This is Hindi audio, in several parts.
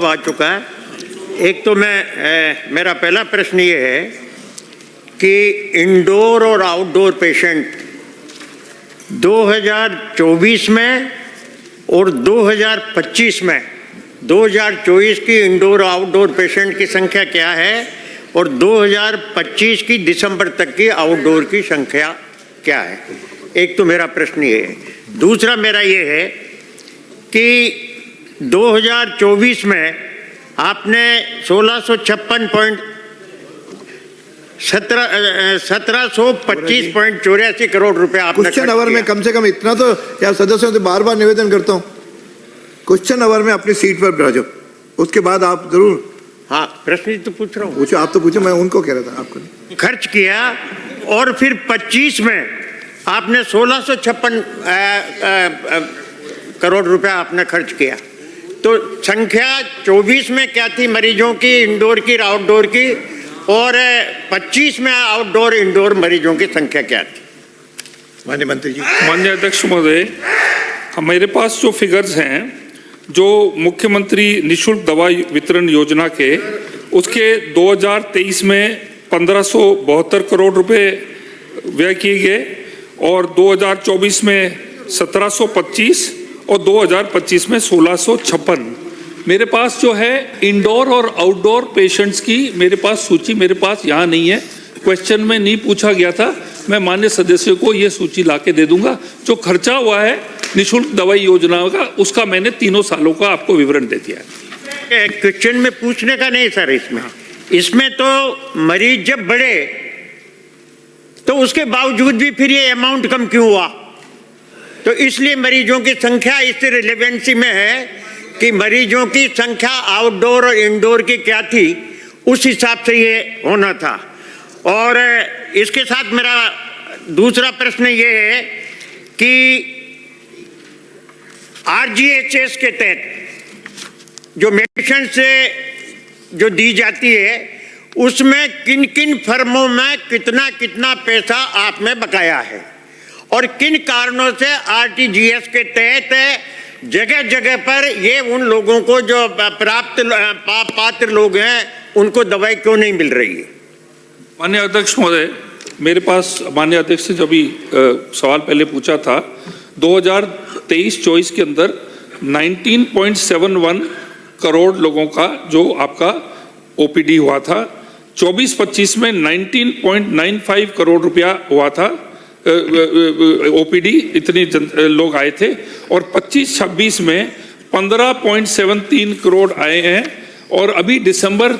आ चुका है। एक तो मेरा पहला प्रश्न ये है कि इंडोर और आउटडोर पेशेंट 2024 में और 2025 में 2024 की इंडोर आउटडोर पेशेंट की संख्या क्या है और 2025 की दिसंबर तक की आउटडोर की संख्या क्या है। एक तो मेरा प्रश्न ये है। दूसरा मेरा ये है कि 2024 में आपने 1725.84 करोड़ रुपए आपने क्वेश्चन आवर में कम से कम इतना तो यार सदस्यों से बार बार निवेदन करता हूँ, क्वेश्चन आवर में अपनी सीट पर बैठ जाओ, उसके बाद आप जरूर। हाँ, प्रश्न तो पूछ रहा हूँ। पूछो, आप तो पूछो, मैं उनको कह रहा था आपको खर्च किया और फिर 25 में आपने 1656 करोड़ रुपया आपने खर्च किया। तो संख्या 24 में क्या थी मरीजों की, इंडोर की, आउटडोर की, और 25 में आउटडोर इंडोर मरीजों की संख्या क्या थी? माननीय मंत्री जी। माननीय अध्यक्ष महोदय, मेरे पास जो फिगर्स हैं जो मुख्यमंत्री निशुल्क दवा वितरण योजना के, उसके 2023 में 1572 करोड़ रुपए व्यय किए गए और 2024 में 1725 और 2025 में 1656। मेरे पास जो है इंडोर और आउटडोर पेशेंट्स की मेरे पास सूची मेरे पास यहाँ नहीं है, क्वेश्चन में नहीं पूछा गया था। मैं माननीय सदस्यों को ये सूची लाके दे दूंगा। जो खर्चा हुआ है निशुल्क दवाई योजना का, उसका मैंने तीनों सालों का आपको विवरण दे दिया है। क्वेश्चन में पूछने का नहीं सर, इसमें तो मरीज जब बढ़े तो उसके बावजूद भी फिर ये अमाउंट कम क्यों हुआ? तो इसलिए मरीजों की संख्या इस रिलेवेंसी में है कि मरीजों की संख्या आउटडोर और इंडोर की क्या थी, उस हिसाब से ये होना था। और इसके साथ मेरा दूसरा प्रश्न ये है कि आरजीएचएस के तहत जो मेडिसिन से जो दी जाती है, उसमें किन किन फर्मों में कितना कितना पैसा आप में बकाया है और किन कारणों से आरटीजीएस के तहत जगह जगह पर ये उन लोगों को जो पात्र लोग हैं उनको दवाई क्यों नहीं मिल रही है? माननीय अध्यक्ष महोदय, मेरे पास माननीय अध्यक्ष से जब सवाल पहले पूछा था, 2023-24 के अंदर 19.71 करोड़ लोगों का जो आपका ओपीडी हुआ था, 24-25 में 19.95 करोड़ रुपया हुआ था ओपीडी, इतने लोग आए थे, और 25-26 में 15.73 करोड़ आए हैं। और अभी दिसंबर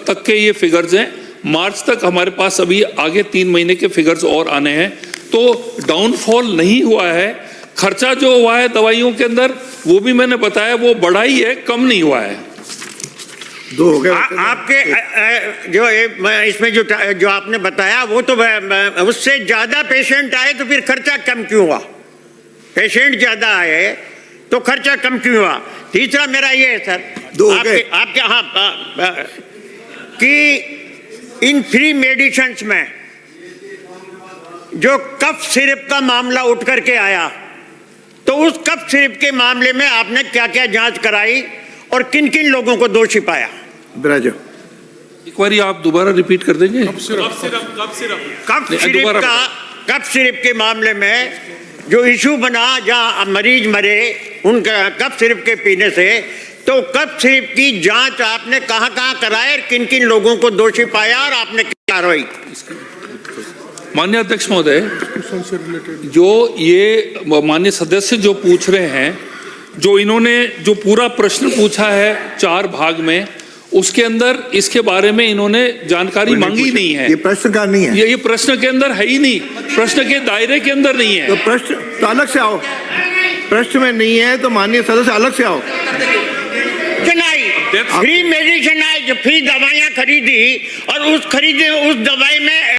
तक के ये फिगर्स हैं, मार्च तक हमारे पास अभी आगे 3 महीने के फिगर्स और आने हैं। तो डाउनफॉल नहीं हुआ है। खर्चा जो हुआ है दवाइयों के अंदर, वो भी मैंने बताया, वो बढ़ा ही है, कम नहीं हुआ है। दो हो गए आपके जो इसमें जो आपने बताया वो तो उससे ज्यादा पेशेंट आए तो फिर खर्चा कम क्यों हुआ? पेशेंट ज्यादा आए तो खर्चा कम क्यों हुआ? तीसरा मेरा ये है सर, दो हो गए आपके हाँ कि इन फ्री मेडिसिन्स में जो कफ सिरप का मामला उठ करके आया, तो उस कफ सिरप के मामले में आपने क्या क्या जांच कराई और किन किन लोगों को दोषी पाया? ब्राजो, एक बार आप दोबारा रिपीट कर देंगे? कफ सिरप के मामले में जो इशू बना, जहां मरीज मरे उनका कफ सिरप के पीने से, तो कफ सिरप की जांच आपने कहां कहां कराई और किन किन लोगों को दोषी पाया और आपने क्या कार्रवाई? माननीय अध्यक्ष महोदय, जो ये माननीय सदस्य जो पूछ रहे हैं, जो इन्होंने जो पूरा प्रश्न पूछा है 4 भाग में, उसके अंदर इसके बारे में इन्होंने जानकारी मांगी नहीं है। ये प्रश्न का नहीं है, ये प्रश्न के अंदर है ही नहीं, प्रश्न के दायरे के अंदर नहीं है। तो प्रश्न तो अलग से आओ, प्रश्न में नहीं है तो माननीय सदस्य अलग से आओ। फ्री मेडिसिन आई, जो फ्री दवाइयां खरीदी और उस दवाई में